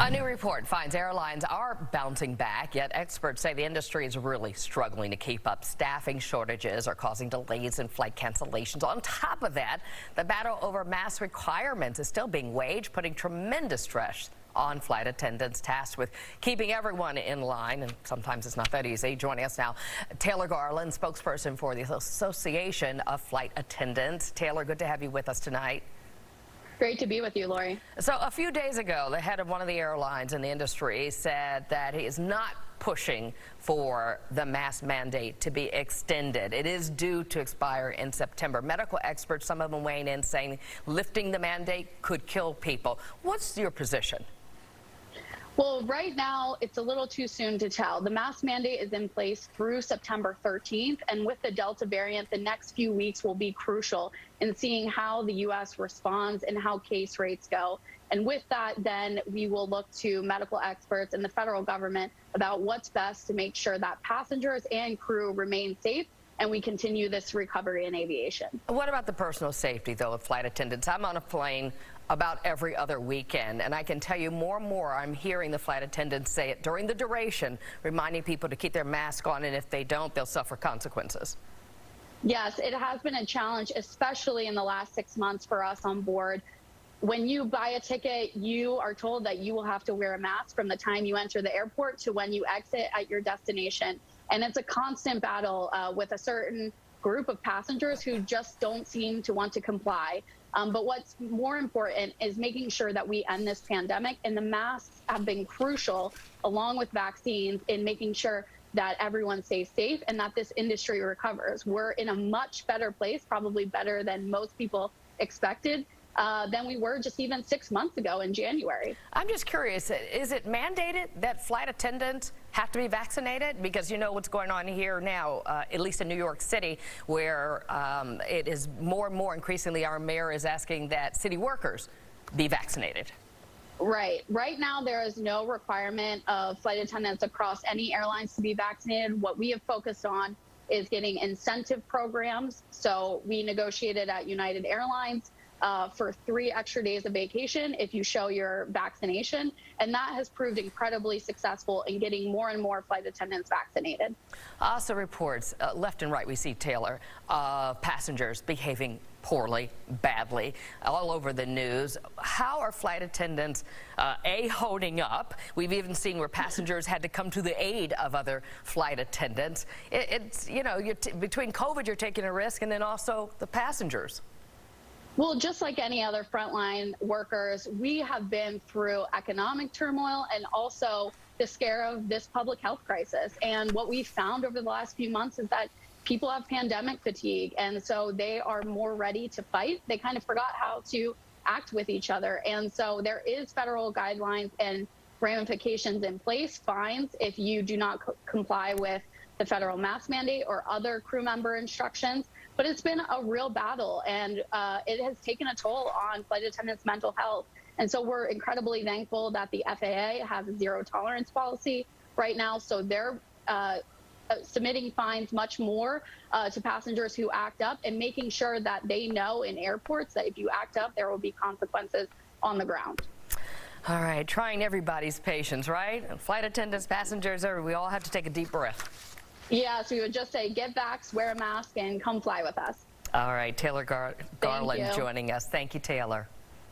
A new report finds airlines are bouncing back, yet experts say the industry is really struggling to keep up. Staffing shortages are causing delays in flight cancellations. On top of that, the battle over mask requirements is still being waged, putting tremendous stress on flight attendants tasked with keeping everyone in line, and sometimes it's not that easy. Joining us now, Taylor Garland, spokesperson for the Association of Flight Attendants. Taylor, good to have you with us tonight. Great to be with you, Lori. So a few days ago, the head of one of the airlines in the industry said that he is not pushing for the mask mandate to be extended. It is due to expire in September. Medical experts, some of them weighing in, saying lifting the mandate could kill people. What's your position? Well, right now, it's a little too soon to tell. The mask mandate is in place through September 13th, and with the Delta variant, the next few weeks will be crucial in seeing how the U.S. responds and how case rates go. And with that, then we will look to medical experts and the federal government about what's best to make sure that passengers and crew remain safe and we continue this recovery in aviation. What about the personal safety, though, of flight attendants? I'm on a plane about every other weekend, and I can tell you more and more I'm hearing the flight attendants say it during the duration, reminding people to keep their mask on, and if they don't, they'll suffer consequences. Yes, it has been a challenge, especially in the last 6 months for us on board. When you buy a ticket, you are told that you will have to wear a mask from the time you enter the airport to when you exit at your destination. And it's a constant battle with a certain group of passengers who just don't seem to want to comply. But what's more important is making sure that we end this pandemic, and the masks have been crucial, along with vaccines, in making sure that everyone stays safe and that this industry recovers. We're in a much better place, probably better than most people expected, than we were just even 6 months ago in January. I'm just curious, is it mandated that flight attendants have to be vaccinated? Because you know what's going on here now, at least in New York City, where it is more and more increasingly our mayor is asking that city workers be vaccinated. Right. Right now, there is no requirement of flight attendants across any airlines to be vaccinated. What we have focused on is getting incentive programs. So we negotiated at United Airlines for 3 extra days of vacation if you show your vaccination. And that has proved incredibly successful in getting more and more flight attendants vaccinated. Also reports, left and right, we see, Taylor, passengers behaving poorly, badly, all over the news. How are flight attendants, holding up? We've even seen where passengers had to come to the aid of other flight attendants. It's, you know, between COVID, you're taking a risk, and then also the passengers. Well, just like any other frontline workers, we have been through economic turmoil and also the scare of this public health crisis. And what we found over the last few months is that people have pandemic fatigue, and so they are more ready to fight. They kind of forgot how to act with each other. And so there is federal guidelines and ramifications in place, fines if you do not comply with the federal mask mandate or other crew member instructions. But it's been a real battle, and it has taken a toll on flight attendants' mental health. And so we're incredibly thankful that the FAA has a zero tolerance policy right now. So they're submitting fines much more to passengers who act up, and making sure that they know in airports that if you act up, there will be consequences on the ground. All right, trying everybody's patience, right? Flight attendants, passengers, we all have to take a deep breath. Yes, we would just say get vaxxed, wear a mask, and come fly with us. All right, Taylor Garland joining us. Thank you, Taylor.